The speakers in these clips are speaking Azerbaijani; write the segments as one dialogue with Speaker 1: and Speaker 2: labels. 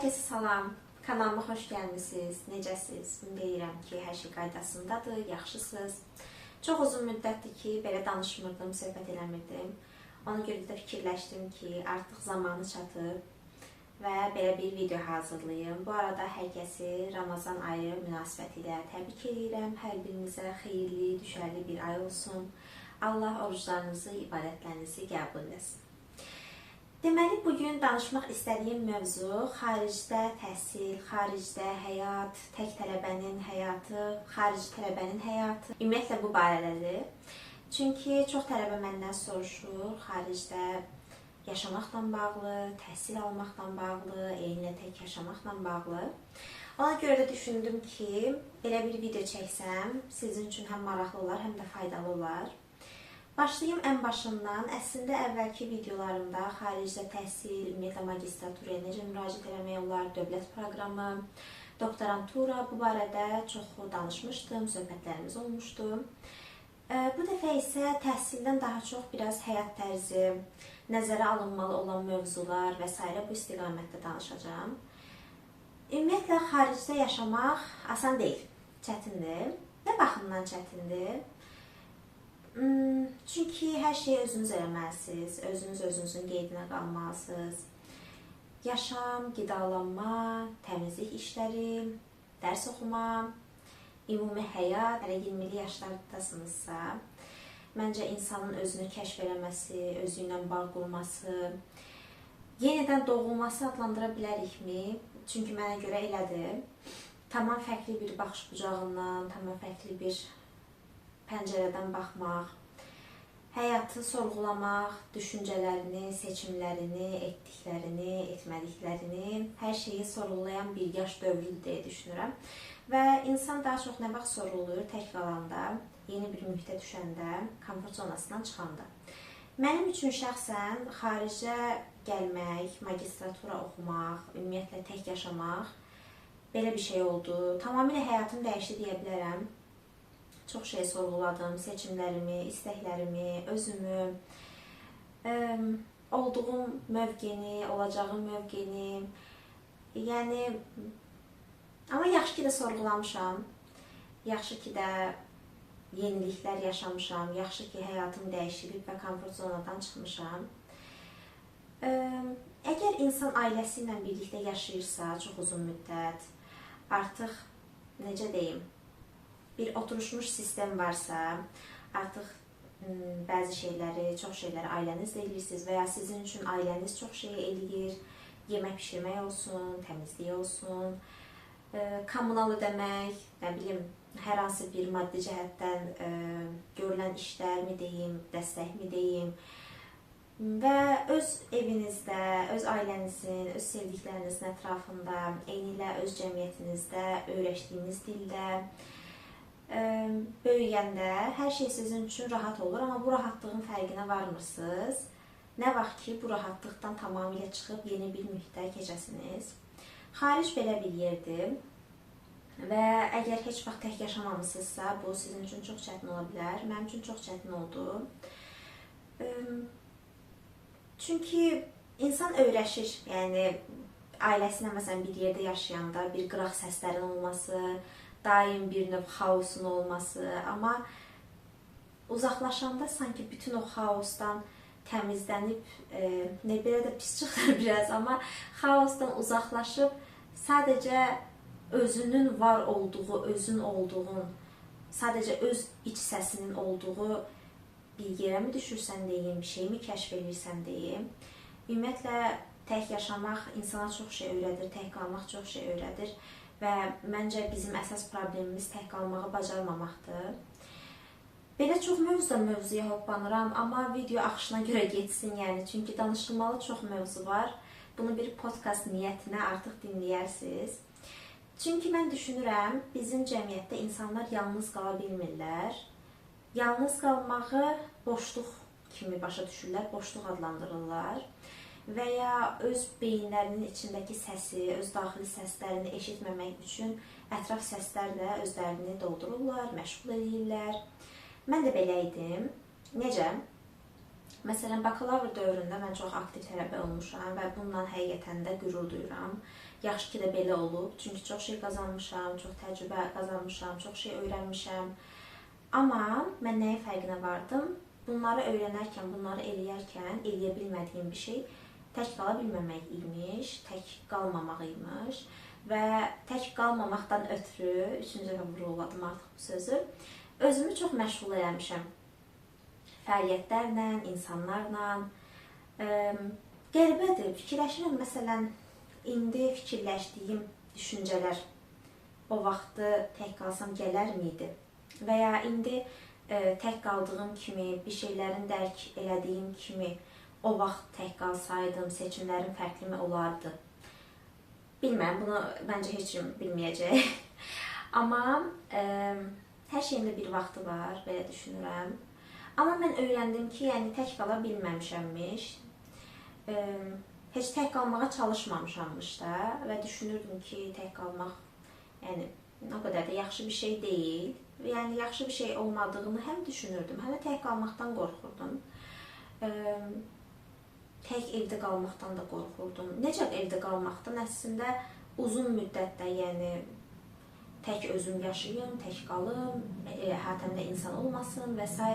Speaker 1: Hər kəsə salam, kanalıma xoş gəlmisiniz, necəsiniz? Deyirəm ki, hər şey qaydasındadır, yaxşısınız. Çox uzun müddətdir ki, belə danışmırdım, söhbət eləmirdim. Ona görə də fikirləşdim ki, artıq zamanı çatıb və belə bir video hazırlayım. Bu arada hər kəsi Ramazan ayı münasibətilə təbrik edirəm. Hər birinizə xeyirli, düşərli bir ay olsun. Allah oruclarınızı, ibadətlərinizi qəbul etsin. Deməli, bugün danışmaq istədiyim mövzu xaricdə təhsil, xaricdə həyat, tək tələbənin həyatı, xarici tələbənin həyatı. Ümumiyyətlə bu barədədir. Çünki çox tələbə məndən soruşur, xaricdə yaşamaqla bağlı, təhsil almaqla bağlı, eynilə tək yaşamaqla bağlı. Ona görə də düşündüm ki, belə bir video çəksəm, sizin üçün həm maraqlı olar, həm də faydalı olar. Başlayayım ən başından. Əslində əvvəlki videolarımda xaricdə təhsil, ümumiyyətlə magistraturaya necə müraciət eləmək olar, dövlət proqramı, doktorantura bu barədə çox danışmışdım, söhbətlərimiz olmuşdu. Bu dəfə isə təhsildən daha çox biraz həyat tərzi, nəzərə alınmalı olan mövzular və s. bu istiqamətdə danışacağım. Ümumiyyətlə xaricdə yaşamaq asan deyil, çətindir. Nə baxımdan çətindir? Çünki hər şeyi özünüz eləməlisiniz, özünüzün qeydinə qalmalısınız. Yaşam, qidalanma, təmizlik işləri, dərs oxuma, ümumi həyat, hələ 20'li yaşlardasınızsa, məncə insanın özünü kəşf eləməsi, özü ilə bağ qurması, yenidən doğulması adlandıra bilərikmi? Çünki mənə görə elədir. Tamam fərqli bir baxış bucağından, tamam fərqli bir pəncərədən baxmaq, həyatı sorğulamaq, düşüncələrini, seçimlərini, etdiklərini, etmədiklərini, hər şeyi sorğulayan bir yaş dövrüdür deyə düşünürəm. Və insan daha çox nə vaxt sorğulur? Tək qalanda, yeni bir mühitə düşəndə, komfort zonasından çıxanda. Mənim üçün şəxsən xaricə gəlmək, magistratura oxumaq, ümumiyyətlə tək yaşamaq belə bir şey oldu. Tamamilə həyatım dəyişdi deyə bilərəm. Çox şey sorğuladım, seçimlərimi, istəklərimi, özümü, olduğum mövqeni, olacağım mövqeni. Yəni, amma yaxşı ki də sorğulamışam, yaxşı ki də yeniliklər yaşamışam, yaxşı ki həyatım dəyişilib və komfort zonadan çıxmışam. Əgər insan ailəsi ilə birlikdə yaşayırsa, çox uzun müddət, artıq, necə deyim, bir oturuşmuş sistem varsa, artıq bəzi şeyləri, çox şeyləri ailənizlə eləyirsiniz və ya sizin üçün ailəniz çox şey eləyir, yemək pişirmək olsun, təmizlik olsun, kommunal ödəmək, nə bilim, hər hansı bir maddi cəhətdən görülən işlər mi deyim, dəstək mi deyim və öz evinizdə, öz ailənizin, öz sevdiklərinizin ətrafında, eynilə öz cəmiyyətinizdə, öyrəşdiyiniz dildə, böyüyəndə hər şey sizin üçün rahat olur, amma bu rahatlığın fərqinə varmırsınız. Nə vaxt ki, bu rahatlıqdan tamamilə çıxıb yeni bir mühitə keçəsiniz. Xaric belə bir yerdir və əgər heç vaxt tək yaşamamısınızsa, bu sizin üçün çox çətin ola bilər. Mənim üçün çox çətin oldu. Çünki insan öyrəşir, yəni ailəsinə məsələn bir yerdə yaşayanda bir qıraq səslərin olması, daim bir növ xaosun olması, amma uzaqlaşanda sanki bütün o xaosdan təmizlənib, nə belə də pis çıxır biraz, amma xaosdan uzaqlaşıb sadəcə özünün var olduğu, özün olduğun, sadəcə öz iç səsinin olduğu bir yerə mi düşürsən deyim, bir şey mi kəşf edirsən deyim. Ümumiyyətlə, tək yaşamaq insana çox şey öyrədir, tək qalmaq çox şey öyrədir. Və məncə bizim əsas problemimiz tək qalmağı bacarmamaqdır. Belə çox mövzuya hoppanıram, amma video axışına görə getsin, yəni. Çünki danışılmalı çox mövzu var. Bunu bir podcast niyyətinə artıq dinləyərsiniz. Çünki mən düşünürəm, bizim cəmiyyətdə insanlar yalnız qala bilmirlər. Yalnız qalmağı boşluq kimi başa düşürlər, boşluq adlandırırlar. Və ya öz beyinlərinin içindəki səsi, öz daxili səslərini eşitməmək üçün ətraf səslərlə özlərini doldururlar, məşğul edirlər. Mən də belə idim. Necə? Məsələn, bakalavr dövründə mən çox aktiv tələbə olmuşam və bundan həqiqətən də qürur duyuram. Yaxşı ki də belə olub, çünki çox şey qazanmışam, çox təcrübə qazanmışam, çox şey öyrənmişəm. Amma mən nəyin fərqinə vardım? Bunları öyrənərkən, bunları eləyərkən eləyə bilmədiyim bir şey tək qala bilməmək imiş, tək qalmamaq imiş və tək qalmamaqdan ötürü, üçüncü dəfə vuruladım artıq bu sözü, özümü çox məşğul eləmişəm. Fəaliyyətlərlə, insanlarla. Qəribədir, fikirləşirəm, məsələn, indi fikirləşdiyim düşüncələr o vaxtı tək qalsam gələr miydi? Və ya indi tək qaldığım kimi, bir şeylərin dərk elədiyim kimi o vaxt tək qalsaydım, seçimlərim fərqli mi olardı? Bilməm, bunu məncə heç kim bilməyəcək. Amma hər şeyin də bir vaxtı var, belə düşünürəm. Amma mən öyrəndim ki, yəni tək qala bilməmişəmmiş. Heç tək qalmağa çalışmamışammış da və düşünürdüm ki, tək qalmaq yəni o qədər də yaxşı bir şey deyil. Yəni yaxşı bir şey olmadığını həm düşünürdüm, həm də tək qalmaqdan qorxurdum. Tək evdə qalmaqdan da qorxurdum. Necə evdə qalmaqdan əslində uzun müddətdə, yəni tək özüm yaşayım, tək qalım, əhatəmdə insan olmasın və s.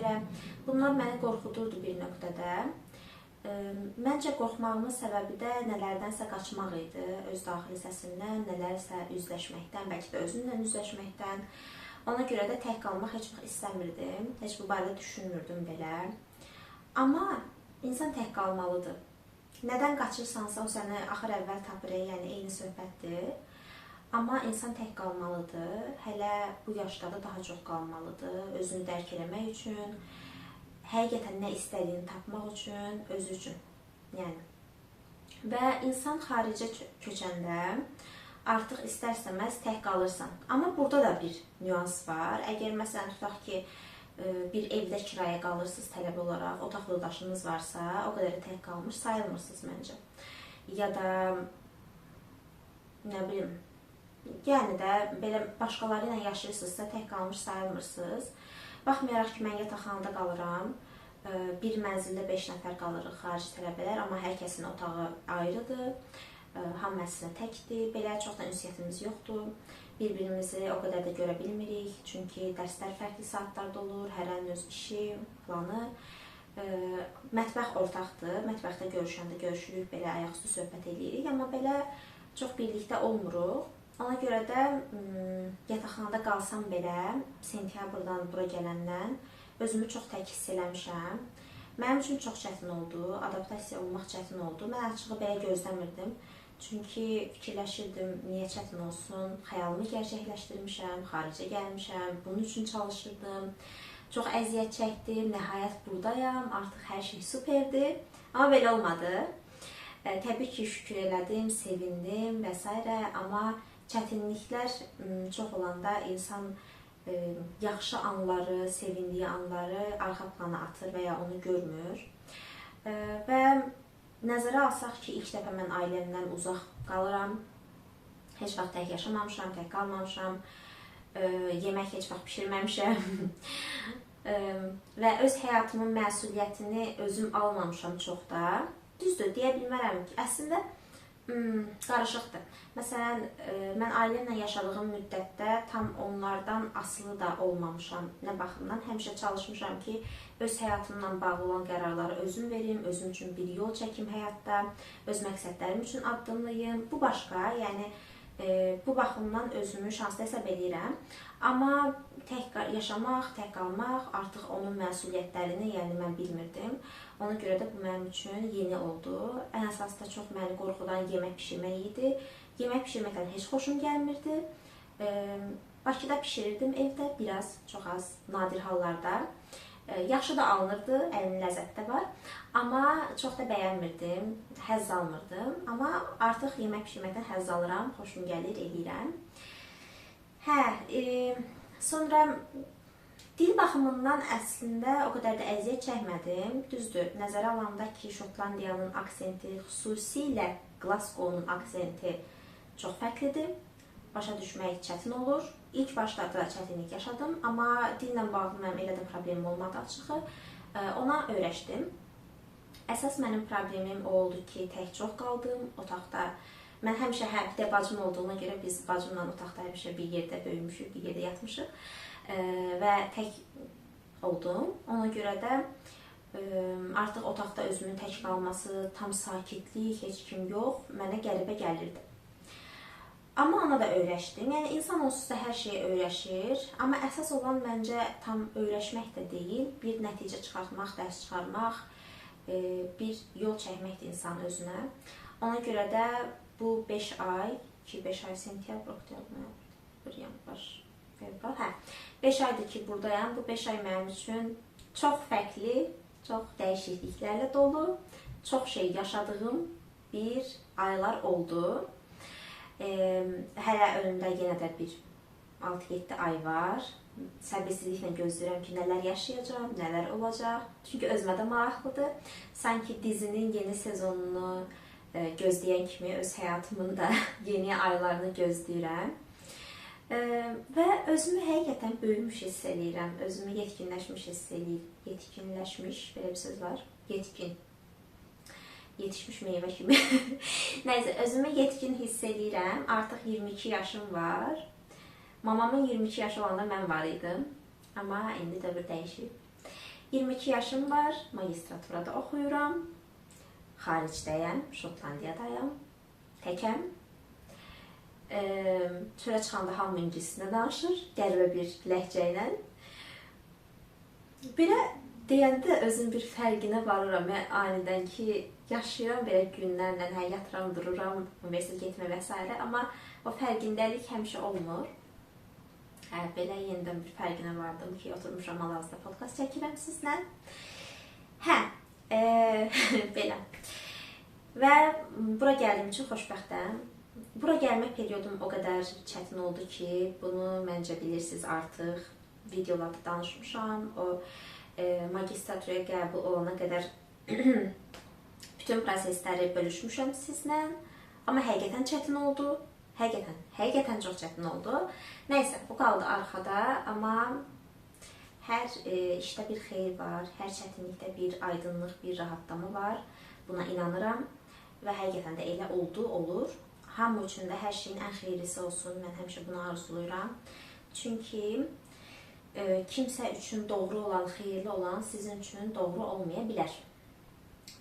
Speaker 1: Bunlar məni qorxudurdu bir nöqtədə. Məncə qorxmağımın səbəbi də nələrdənsə qaçmaq idi, öz daxili səsimdən, nələrsə üzləşməkdən, bəlkə də özümlə üzləşməkdən. Ona görə də tək qalmaq heç vaxt istəmirdim, heç bu barədə düşünmürdüm belə. Amma insan tək qalmalıdır. Nədən qaçırsansa o səni axır əvvəl tapır, yəni eyni söhbətdir. Amma insan tək qalmalıdır, hələ bu yaşda da daha çox qalmalıdır, özünü dərk eləmək üçün, həqiqətən nə istədiyini tapmaq üçün, özü üçün. Yəni. Və insan xaricə köçəndə artıq istər-istəməz tək qalırsan. Amma burada da bir nüans var. Əgər məsələn tutaq ki, bir evdə kiraya qalırsınız tələbə olaraq, otaq yoldaşınız varsa, o qədər tək qalmış sayılmırsınız məncə. Ya da nə bilim, yəni də belə başqaları ilə yaşayırsınızsa tək qalmış sayılmırsınız. Baxmayaraq ki, mən yataqxanada qalıram, bir mənzildə 5 nəfər qalırıq xarici tələbələr, amma hər kəsin otağı ayrıdır, hamı əslində təkdir, belə çox da ünsiyyətimiz yoxdur, bir-birimizi o qədər də görə bilmirik, çünki dərslər fərqli saatlarda olur, hərənin öz işi, planı. Mətbəx ortaqdır, mətbəxdə görüşəndə görüşürük, belə ayaqüstü söhbət edirik, amma belə çox birlikdə olmuruq. Ona görə də yataqxanada qalsam belə, sentyabrdan bura gələndən özümü çox tək hiss eləmişəm. Mənim üçün çox çətin oldu, adaptasiya olmaq çətin oldu. Mən açığı belə gözləmirdim. Çünki fikirləşirdim, niyə çətin olsun, xəyalımı gerçəkləşdirmişəm, xaricə gəlmişəm, bunun üçün çalışırdım. Çox əziyyət çəkdim, nəhayət buradayam, artıq hər şey superdir. Amma belə olmadı. Təbii ki, şükür elədim, sevindim və s. Amma çətinliklər çox olanda insan yaxşı anları, sevindiyi anları arxa plana atır və ya onu görmür. Və nəzərə alsaq ki, ilk dəfə mən ailəmdən uzaq qalıram. Heç vaxt tək yaşamamışam, tək qalmamışam. Yemək heç vaxt pişirməmişəm. Və öz həyatımın məsuliyyətini özüm almamışam çox da. Düzdür, deyə bilmərəm ki, əslində qarışıqdır. Məsələn, mən ailəmlə yaşadığım müddətdə tam onlardan asılı da olmamışam. Nə baxımdan? Həmişə çalışmışam ki, öz həyatımla bağlı olan qərarları özüm verim, özüm üçün bir yol çəkim həyatda, öz məqsədlərim üçün addımlayım. Bu başqa, yəni bu baxımdan özümü şanslı hesab edirəm. Amma tək yaşamaq, tək qalmaq, artıq onun məsuliyyətlərini, yəni mən bilmirdim. Ona görə də bu mənim üçün yeni oldu. Ən əsası da çox məni qorxudan yemək pişirmək idi. Yemək pişirməkdən heç xoşum gəlmirdi. Bakıda pişirirdim evdə, biraz, çox az, nadir hallarda. Yaxşı da alınırdı, əlinin ləzzəti də var. Amma çox da bəyənmirdim, həzz almırdım. Amma artıq yemək pişirməkdən həzz alıram, xoşum gəlir, eləyirəm. Sonra dil baxımından əslində o qədər də əziyyət çəkmədim. Düzdür, nəzərə alanda ki, Şotlandiyanın aksenti, xüsusilə Glasgow-nun aksenti çox fərqlidir. Başa düşmək çətin olur. İlk başlarda çətinlik yaşadım, amma dillə bağlı mənim elə də problemim olmadı açığı. Ona öyrəşdim. Əsas mənim problemim o oldu ki, tək çox qaldım otaqda. Mən həmişə bir də bacım olduğuna görə biz bacımla otaqda həmişə bir yerdə böyümüşük, bir yerdə yatmışıq və tək oldum. Ona görə də artıq otaqda özümün tək qalması, tam sakitlik, heç kim yox, mənə qəribə gəlirdi. Amma ona da öyrəşdim. Yəni insan onsuz da hər şeyə öyrəşir. Amma əsas olan məncə tam öyrəşmək də deyil, bir nəticə çıxartmaq, dərs çıxarmaq, bir yol çəkməkdir insan özünə. Ona görə də bu 5 ay, 5 ay sentyabr, oktyabr, noyabr, yanvar, fevral, 5 aydır ki buradayam. Bu 5 ay mənim üçün çox fərqli, çox dəyişikliklərlə dolu, çox şey yaşadığım bir aylar oldu. Hələ önümdə yenə də bir 6-7 ay var. Səbirsizliklə gözləyirəm ki, nələr yaşayacağam, nələr olacaq. Çünki özümə də maraqlıdır. Sanki dizinin yeni sezonunu gözləyən kimi öz həyatımın da yeni aylarını gözləyirəm. Və özümü həqiqətən böyümüş hiss edirəm. Özümü yetkinləşmiş hiss edirəm. Yetkinləşmiş, belə bir söz var. Yetkin. Yetişmiş meyvə kimi. Nəysə, özümü yetkin hiss edirəm. Artıq 22 yaşım var. Mamamın 22 yaşı olanda mən var idim. Amma indi dövr dəyişib. 22 yaşım var. Magistraturada oxuyuram. Xaricdəyəm, Şotlandiyadayam. Təkəm. Çölə çıxanda hamı ingiliscə danışır. Qəribə bir ləhcə ilə. Belə deyəndə özüm bir fərqinə varıram. Mən anidən ki, yaşayıram belə günlərlə, yatıram, dururam, universitetə getmə və s. Amma o fərqindəlik həmişə olmur. Belə yenidən bir fərqinə vardım ki, oturmuşam hal-hazırda podkast çəkirəm sizlə. Belə. Və bura gəldiyim üçün xoşbəxtəm. Bura gəlmək periyodum o qədər çətin oldu ki, bunu məncə bilirsiniz artıq. Videolarda danışmışam. O magistraturaya qəbul olana qədər bütün prosesləri bölüşmüşəm sizlə. Amma həqiqətən çətin oldu. Həqiqətən çox çətin oldu. Nəysə, bu qaldı arxada. Amma hər işdə bir xeyir var. Hər çətinlikdə bir aydınlıq, bir rahatlama var. Buna inanıram. Və həqiqətən də elə oldu, olur. Hamı üçün də hər şeyin ən xeyrlisi olsun. Mən həmişə bunu arzulayıram. Çünki kimsə üçün doğru olan, xeyirli olan sizin üçün doğru olmaya bilər.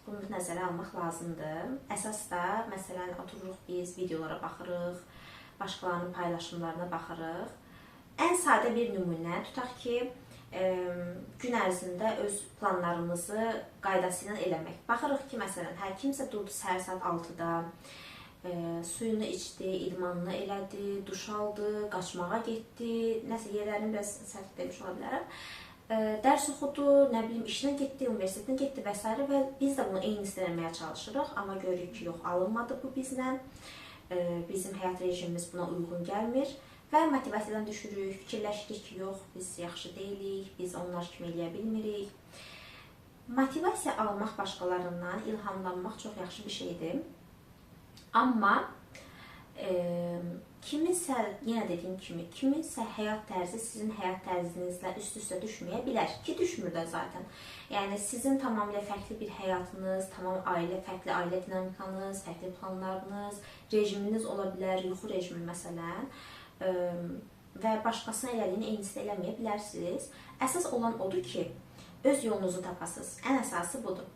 Speaker 1: Bunu nəzərə almaq lazımdır. Əsas da, məsələn, otururuq biz, videolara baxırıq, başqalarının paylaşımlarına baxırıq. Ən sadə bir nümunə tutaq ki, gün ərzində öz planlarımızı qaydası ilə eləmək. Baxırıq ki, məsələn, hər kimsə durdu səhər saat 6-da, suyunu içdi, idmanını elədi, duş aldı, qaçmağa getdi, nəsə yerlərini biraz səhv demiş ola bilərəm. Dərs oxudu, nə bilim, işinə getdi, universitetinə getdi və s. Və biz də bunu eynisini eləməyə çalışırıq, amma görürük ki, yox, alınmadı bu bizlə. Bizim həyat rejimimiz buna uyğun gəlmir və motivasiyadan düşürük, fikirləşirik ki, yox, biz yaxşı deyilik, biz onlar kimi eləyə bilmirik. Motivasiya almaq başqalarından, ilhamlanmaq çox yaxşı bir şeydir. Amma kiminsə, yenə dediyim kimi, kiminsə həyat tərzi sizin həyat tərzinizlə üst-üstə düşməyə bilər ki, düşmür də zaten. Yəni sizin tamamilə fərqli bir həyatınız, tamam fərqli ailə dinamikanız, fərqli planlarınız, rejiminiz ola bilər, yuxu rejimi məsələn və başqasına elədiyini eynisini eləməyə bilərsiniz. Əsas olan odur ki, öz yolunuzu tapasınız. Ən əsası budur.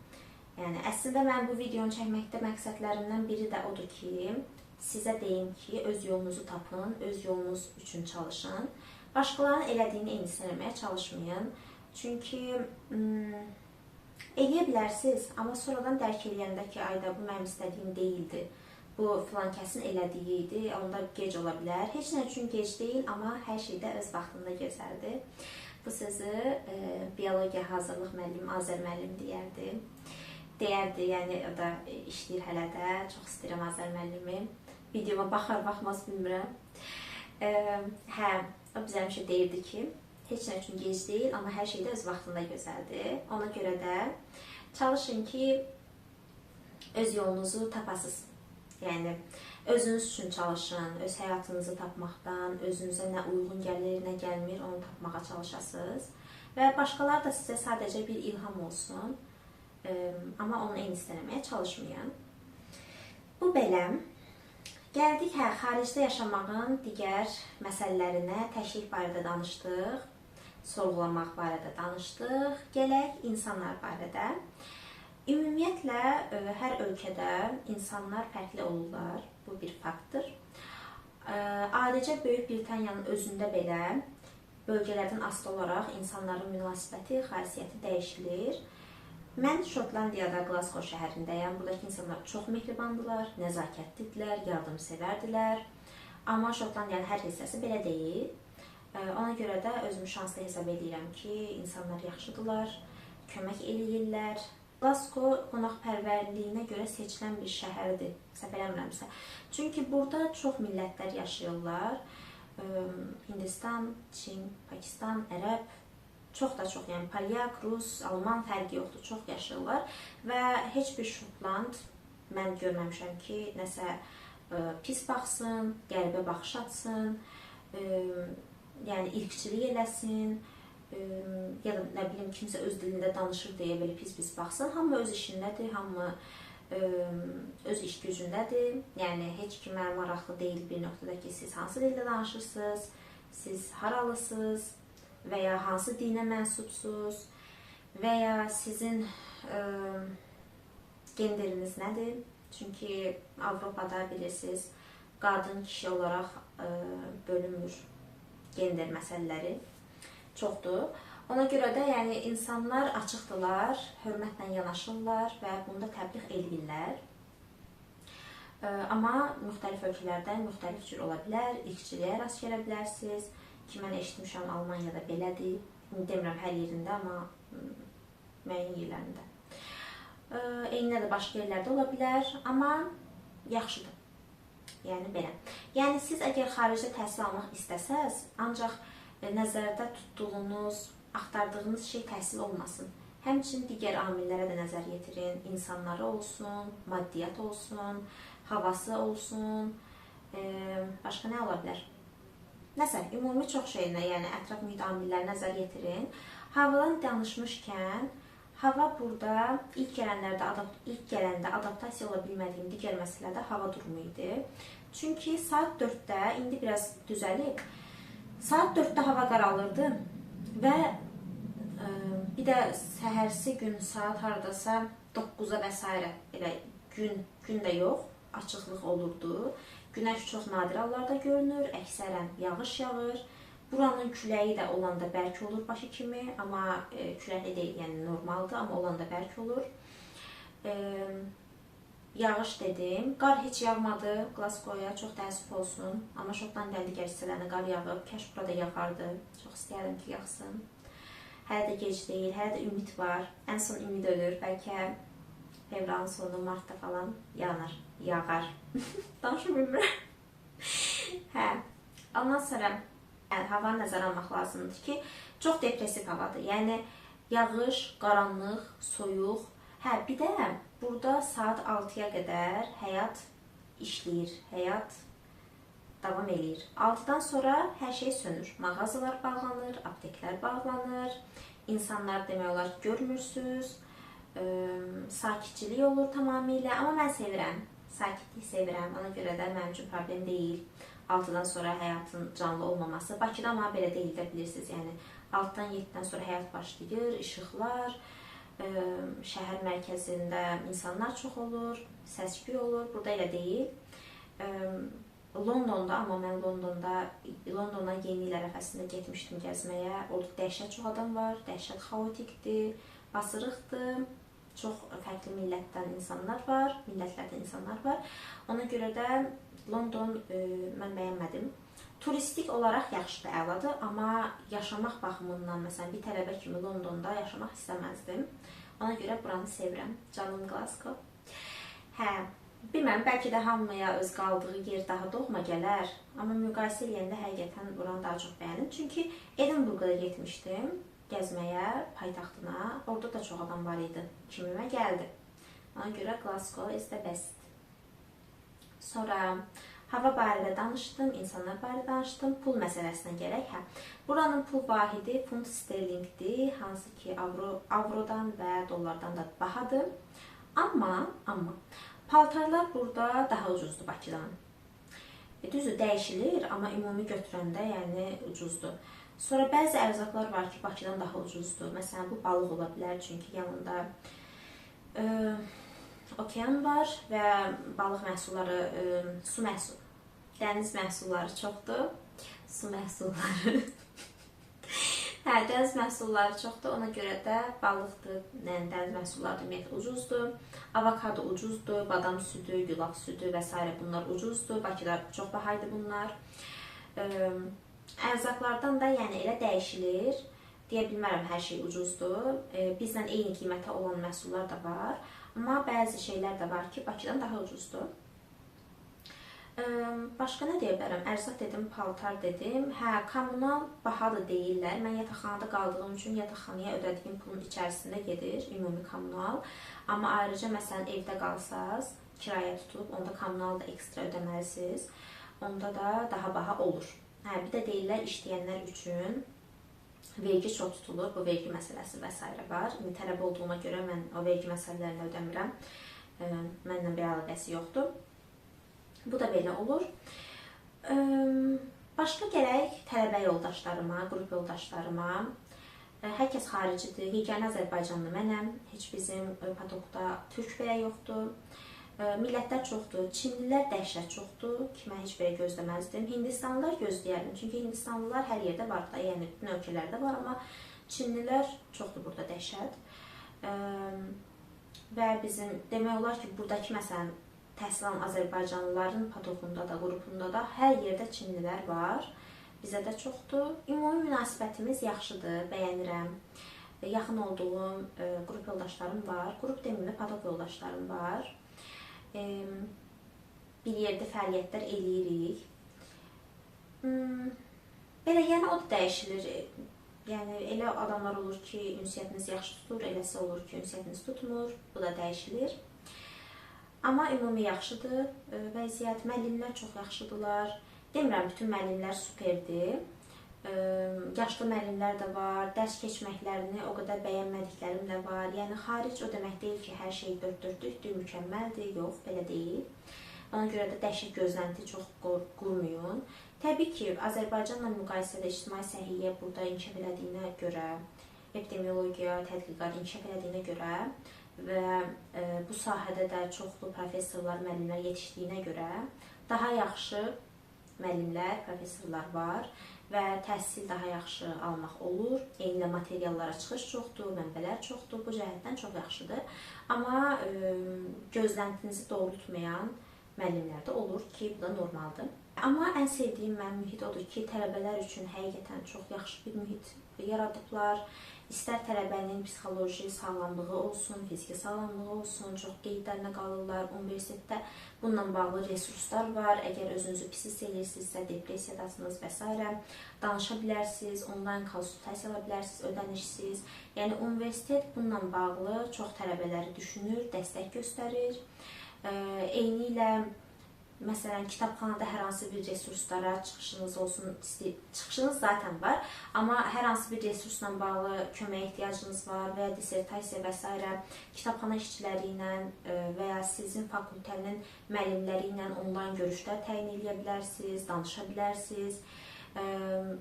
Speaker 1: Yəni, əslində mən bu videonu çəkməkdə məqsədlərimdən biri də odur ki, sizə deyim ki, öz yolunuzu tapın, öz yolunuz üçün çalışın. Başqalarının elədiyini eynisini eləməyə çalışmayın. Çünki eləyə bilərsiniz, amma sonradan dərk eləyəndə ki, ayda bu mənim istədiyim deyildi. Bu filan kəsin elədiyi idi, onda gec ola bilər. Heç nə üçün gec deyil, amma hər şeydə öz vaxtında gözəldir. Bu sözü biologiya hazırlıq müəllimi Azər müəllim deyərdi. Yəni o da işləyir hələ də. Çox istəyirəm Azər müəllimi. Videoma baxar, baxmaz bilmirəm. O bizə həmişə deyirdi ki, heç nə üçün gec deyil, amma hər şeydə öz vaxtında gözəldir. Ona görə də çalışın ki, öz yolunuzu tapasınız. Yəni, özünüz üçün çalışın, öz həyatınızı tapmaqdan, özünüzə nə uyğun gəlir, nə gəlmir, onu tapmağa çalışasınız. Və başqalar da sizə sadəcə bir ilham olsun. Amma onu eyni istəməyə çalışmayın. Bu belə. Gəldik xaricdə yaşamağın digər məsələlərinə, təşkil barədə danışdıq, sorğulamaq barədə danışdıq. Gələk insanlar barədə. Ümumiyyətlə, hər ölkədə insanlar fərqli olurlar. Bu bir faktdır. Adicə Böyük Britaniyanın özündə belə bölgələrdən asılı olaraq insanların münasibəti, xasiyyəti dəyişilir. Mən Şotlandiyada, Glasgow şəhərindəyəm. Buradakı insanlar çox mehribandırlar, nəzakətlidirlər, yardımsevərdilər. Amma Şotlandiyanın hər hissəsi belə deyil. Ona görə də özümü şanslı hesab edirəm ki, insanlar yaxşıdırlar, kömək eləyirlər. Glasgow qonaqpərvərliyinə görə seçilən bir şəhərdir, səhv eləmirəmsə. Çünki burada çox millətlər yaşayırlar. Hindistan, Çin, Pakistan, Ərəb, çox da çox, yəni Polyak, Rus, Alman fərqi yoxdur, çox yaşayırlar və heç bir Şotland mən görməmişəm ki, nəsə pis baxsın, qəribə baxış atsın, yəni irqçilik eləsin, ya da nə bilim kimsə öz dilində danışır deyə belə pis baxsın. Hamı öz işindədir, hamı öz iş gücündədir. Yəni heç kimə maraqlı deyil bir nöqtədə ki, siz hansı dildə danışırsınız, siz haralısınız və ya hansı dinə mənsubsuz və ya sizin genderiniz nədir? Çünki Avropada bilirsiniz, qadın kişi olaraq bölünmür gender məsələləri çoxdur. Ona görə də yəni insanlar açıqdırlar, hörmətlə yanaşırlar və bunu da təbliğ edirlər. Amma müxtəlif ölkələrdə müxtəlif cür ola bilər, irqçiliyə rast gələ bilərsiniz. Ki, mən eşitmişəm Almaniyada belədir. Demirəm hər yerində, amma müəyyən yerlərində. Eynilə də başqa yerlərdə ola bilər, amma yaxşıdır. Yəni belə. Yəni siz əgər xaricdə təhsil almaq istəsəz, ancaq nəzərdə tutduğunuz, axtardığınız şey təhsil olmasın. Həmçinin digər amillərə də nəzər yetirin. İnsanları olsun, maddiyyat olsun, havası olsun, başqa nə ola bilər? Nəsə, ümumi çox şeyinə, yəni ətraf mühit amillərinə nəzər yetirin. Havadan danışmışkən, hava burada ilk gələndə adaptasiya ola bilmədiyim digər məsələdə hava durumu idi. Çünki saat 4-də, indi biraz düzəlib, saat 4-də hava qaralırdı və bir də səhərsi gün saat haradasa 9-a və s. elə gün də yox, açıqlıq olurdu. Günəş çox nadir hallarda görünür, əksərən yağış yağır. Buranın küləyi də olanda bərk olur başı kimi, amma küləkli deyil, yəni normaldır, amma olanda bərk olur. Yağış dedim, qar heç yağmadı Glasgow-ya, çox təəssüf olsun. Amma Şotlandiyanın digər hissələrinə qar yağıb, kəş burada yağardı, çox istəyərdim ki, yağsın. Hələ də gec deyil, hələ də ümid var. Ən son ümid ölür, bəlkə fevralın sonu, martda falan yağar. Danışa bilmirəm. Ondan sonra havanı nəzərə almaq lazımdır ki, çox depressiv havadır. Yəni, yağış, qaranlıq, soyuq. Bir də burada saat 6-ya qədər həyat işləyir, həyat davam eləyir. 6-dan sonra hər şey sönür. Mağazalar bağlanır, apteklər bağlanır. İnsanlar demək olar ki, görmürsünüz. Sakitçilik olur tamamilə. Amma mən sevirəm. Sakitlik sevirəm. Ona görə də mənim üçün problem deyil. 6-dan sonra həyatın canlı olmaması. Bakıda amma belə deyil də bilirsiniz. Yəni 6-dan 7-dən sonra həyat başlayır, işıqlar, şəhər mərkəzində insanlar çox olur, səs-küy olur. Burada elə deyil. Londonda, amma mən Londona yeni il ərəfəsində getmişdim gəzməyə. Orada dəhşət çox adam var, dəhşət xaotikdir, basırıqdır. Çox fərqli millətlərdən insanlar var. Ona görə də London mən bəyənmədim. Turistik olaraq yaxşıdır, əladır, amma yaşamaq baxımından, məsələn, bir tələbə kimi Londonda yaşamaq istəməzdim. Ona görə buranı sevirəm, canım Glasgow. Bilməm, bəlkə də hamıya öz qaldığı yer daha doğma gələr, amma müqayisə eləyəndə həqiqətən buranı daha çox bəyəndim. Çünki Edinburgha-da getmişdim gəzməyə, paytaxtına. Orada da çox adam var idi, kimimə gəldi. Ona görə Glasgow is the best. Sonra Hava barədə danışdım, insanlar barədə danışdım. Pul məsələsinə gələk. Buranın pul vahidi funt sterlinqdir, hansı ki avrodan və dollardan da bahadır. Amma paltarlar burada daha ucuzdur Bakıdan. Düzdür, dəyişilir, amma ümumi götürəndə yəni ucuzdur. Sonra bəzi ərzaqlar var ki, Bakıdan daha ucuzdur. Məsələn, bu balıq ola bilər, çünki yanında okean var və balıq məhsulları, dəniz məhsulları çoxdur. Su məhsulları. Dəniz məhsulları çoxdur, ona görə də balıqdır, dəniz məhsulları ümumiyyətlə ucuzdur. Avokado ucuzdur, badam südü, yulaf südü və s. bunlar ucuzdur. Bakıda çox bahaydı bunlar. Ərzaqlardan da yəni elə dəyişilir. Deyə bilmərəm, hər şey ucuzdur. Bizdən eyni qiymətə olan məhsullar da var. Amma bəzi şeylər də var ki, Bakıdan daha ucuzdur. Başqa nə deyə bilərəm? Ərzaq dedim, paltar dedim. Kommunal bahadır deyirlər. Mən yataqxanada qaldığım üçün yataqxanaya ödədiyim pulun içərisində gedir ümumi kommunal. Amma ayrıca məsələn evdə qalsaz, kirayə tutub, onda kommunal da ekstra ödəməlisiniz. Onda da daha baha olur. Bir də deyirlər işləyənlər üçün vergi çox tutulur. Bu vergi məsələsi və s. var. Tələbə olduğuma görə mən o vergi məsələlərini ödəmirəm. Mənlə bir əlaqəsi yoxdur. Bu da belə olur. Başqa gələk tələbə yoldaşlarıma, qrup yoldaşlarıma. Hər kəs xaricidir. Yeganə Azərbaycanlı mənəm. Heç bizim patokda türk belə yoxdur. Millətlər çoxdur. Çinlilər dəhşət çoxdur ki, mən heç belə gözləməzdim. Hindistanlılar gözləyərdim. Çünki Hindistanlılar hər yerdə var da, yəni bütün ölkələrdə var, amma Çinlilər çoxdur burada dəhşət. Və bizim demək olar ki, buradakı məsələn təhsil alan Azərbaycanlıların patokunda da, qrupunda da hər yerdə Çinlilər var. Bizə də çoxdur. Ümumi münasibətimiz yaxşıdır, bəyənirəm. Yaxın olduğum qrup yoldaşlarım var. Qrup deməyim, patok yoldaşlarım var. Bir yerdə fəaliyyətlər eləyirik. Belə, yəni o da dəyişilir. Yəni elə adamlar olur ki, ünsiyyətiniz yaxşı tutur, eləsə olur ki, ünsiyyətiniz tutmur. Bu da dəyişilir. Amma ümumi yaxşıdır vəziyyət. Müəllimlər çox yaxşıdırlar. Demirəm, bütün müəllimlər superdir. Yaşlı müəllimlər də var. Dərs keçməklərini o qədər bəyənmədiklərim də var. Yəni xaric o demək deyil ki, hər şey dörd dörtlükdür, mükəmməldir. Yox, belə deyil. Ona görə də dəhşət gözlənti çox qurmayın. Təbii ki, Azərbaycanla müqayisədə ictimai səhiyyə burada inkişaf elədiyinə görə, epidemiologiya, tədqiqat inkişaf elədiyinə görə və bu sahədə də çoxlu professorlar, müəllimlər yetişdiyinə görə daha yaxşı müəllimlər, professorlar var və təhsil daha yaxşı almaq olur. Eynilə materiallara çıxış çoxdur, mənbələr çoxdur. Bu cəhətdən çox yaxşıdır. Amma gözləntinizi doğrultmayan müəllimlər də olur ki, bu da normaldır. Amma ən sevdiyim mənim mühit odur ki, tələbələr üçün həqiqətən çox yaxşı bir mühit yaradıblar. İstər tələbənin psixoloji sağlamlığı olsun, fiziki sağlamlığı olsun, çox qeydlərinə qalırlar. Universitetdə bununla bağlı resurslar var. Əgər özünüzü pis hiss edirsinizsə, depressiyadasınız və s. danışa bilərsiniz, onlayn konsultasiya ala bilərsiniz, ödənişsiz. Yəni universitet bununla bağlı çox tələbələri düşünür, dəstək göstərir. Eynilə məsələn, kitabxanada hər hansı bir resurslara çıxışınız olsun, çıxışınız zaten var, amma hər hansı bir resursla bağlı köməyə ehtiyacınız var və ya dissertasiya və s. kitabxana işçiləri ilə və ya sizin fakültənin müəllimləri ilə onlayn görüşlər təyin edə bilərsiniz, danışa bilərsiniz.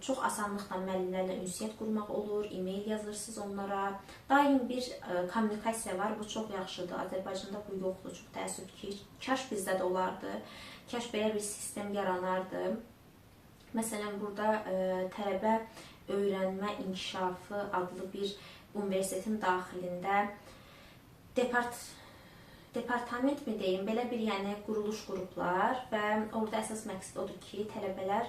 Speaker 1: Çox asanlıqla müəllimlərlə ünsiyyət qurmaq olur, e-mail yazırsınız onlara. Daim bir kommunikasiya var, bu çox yaxşıdır. Azərbaycanda bu yoxdur, çox təəssüf ki, kaş bizdə də olardı. Kaş belə bir sistem yaranardı. Məsələn, burada tələbə öyrənmə inkişafı adlı bir universitetin daxilində departament mi deyim, belə bir yəni quruluş qruplar və orada əsas məqsəd odur ki, tələbələr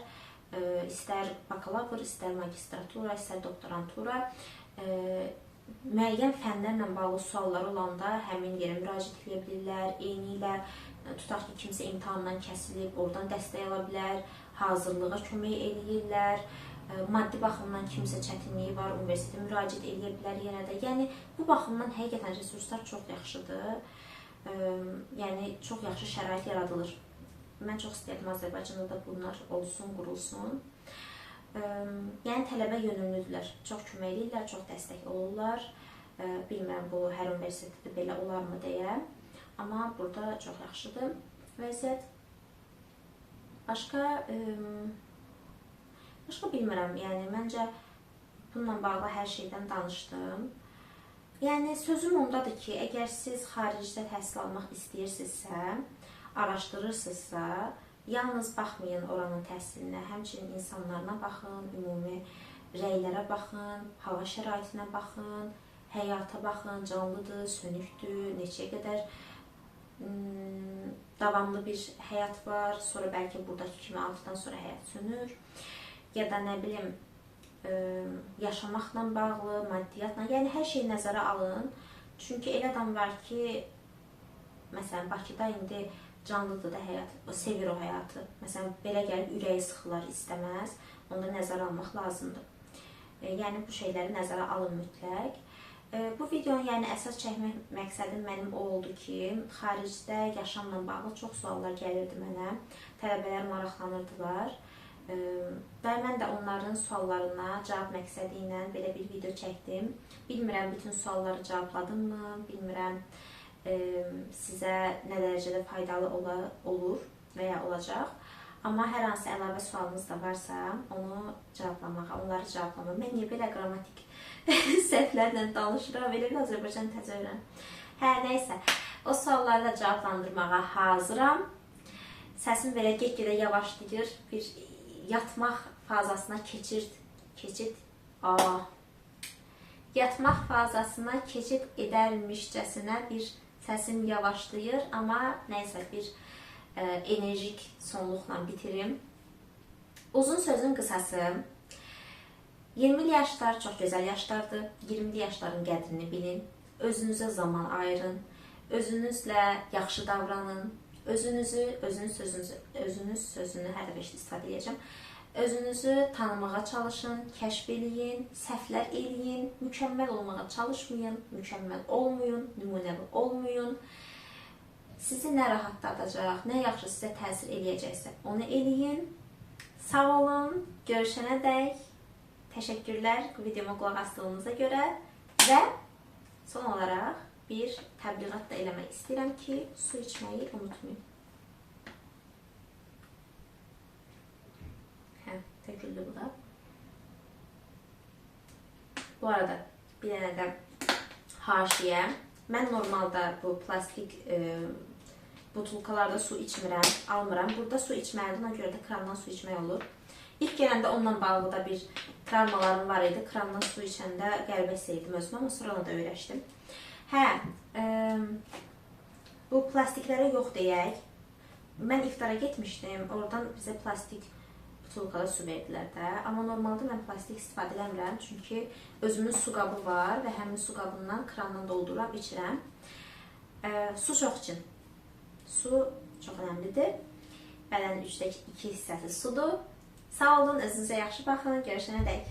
Speaker 1: istər bakalavr, istər magistratura, istər doktorantura müəyyən fənlərlə bağlı suallar olanda həmin yerə müraciət edə bilirlər. Eynilə tutaq ki, kimsə imtahandan kəsilib, oradan dəstək ala bilər, hazırlığa kömək eləyirlər. Maddi baxımdan kimsə çətinliyi var, universitetə müraciət edə bilər yenə də. Yəni, bu baxımdan həqiqətən resurslar çox yaxşıdır. Yəni, çox yaxşı şərait yaradılır Mən çox istəyirdim Azərbaycanda da bunlar olsun, qurulsun. Yəni tələbə yönümlüdürlər, çox kömək edirlər, çox dəstək olurlar. Bilmirəm bu hər universitetdə belə olarmı deyə, amma burada çox yaxşıdır vəziyyət. Başqa bilmirəm, yəni məncə bununla bağlı hər şeydən danışdım. Yəni sözüm ondadır ki, əgər siz xaricdə təhsil almaq istəyirsinizsə, araşdırırsınızsa, yalnız baxmayın oranın təhsilinə, həmçinin insanlarına baxın, ümumi rəylərə baxın, hava şəraitinə baxın, həyata baxın, canlıdır, sönükdür, neçə qədər davamlı bir həyat var, sonra bəlkə buradakı kimi 6-dan sonra həyat sönür, ya da nə bilim, yaşamaqla bağlı, maddiyyatla, yəni hər şeyi nəzərə alın. Çünki elə adam var ki, məsələn, Bakıda indi canlıdır da həyat, o sevir o həyatı. Məsələn, belə gəlib ürəyi sıxılar, istəməz, onda nəzərə almaq lazımdır. Yəni bu şeyləri nəzərə alın mütləq. Bu videonun yəni əsas çəkmək məqsədim mənim o oldu ki, xaricdə yaşamla bağlı çox suallar gəlirdi mənə, tələbələr maraqlanırdılar. Və mən də onların suallarına cavab məqsədi ilə belə bir video çəkdim. Bilmirəm bütün sualları cavabladım mı, bilmirəm sizə nə dərəcədə faydalı olur və ya olacaq. Amma hər hansı əlavə sualınız da varsa, onları cavablamağa. Mən niyə belə qrammatik səhvlərlə danışıram, belə bir Azərbaycan təcrübəm. Nəysə, o sualları da cavablandırmağa hazıram. Səsim belə get-gedə yavaşlayır, bir yatmaq fazasına keçid edərmişcəsinə bir səsim yavaşlayır, amma nəysə bir enerjik sonluqla bitirim. Uzun sözün qısası, 20'li yaşlar çox gözəl yaşlardır. 20'li yaşların qədrini bilin, özünüzə zaman ayırın, özünüzlə yaxşı davranın, özünüz sözünü hər dəfə istifadə edəcəm. Özünüzü tanımağa çalışın, kəşf eləyin, səhvlər eləyin, mükəmməl olmağa çalışmayın, mükəmməl olmayın, nümunəvi olmayın. Sizi nə rahatladacaq, nə yaxşı sizə təsir eləyəcəksə onu eləyin. Sağ olun, görüşənə dək. Təşəkkürlər videoma qulaq asdığınıza görə və son olaraq bir təbliğat da eləmək istəyirəm ki, su içməyi unutmayın. Töküldü bu da. Bu arada bir dənə də haşiyə. Mən normalda bu plastik butulkalarda su içmirəm, almıram. Burada su içməlidir, ona görə də krandan su içmək olur. İlk gələndə onunla bağlı da bir travmalarım var idi. Krandan su içəndə qəribə hiss etdim özümə, amma sonra onu da öyrəşdim. Bu plastiklərə yox deyək. Mən iftara getmişdim, oradan bizə plastik butulkada su verdilər də. Amma normalda mən plastik istifadə eləmirəm, çünki özümün su qabı var və həmin su qabından krandan doldurub içirəm. Su çox için. Su çox önəmlidir. Bədənin 3/2 hissəsi sudur. Sağ olun, özünüzə yaxşı baxın, görüşənə dək.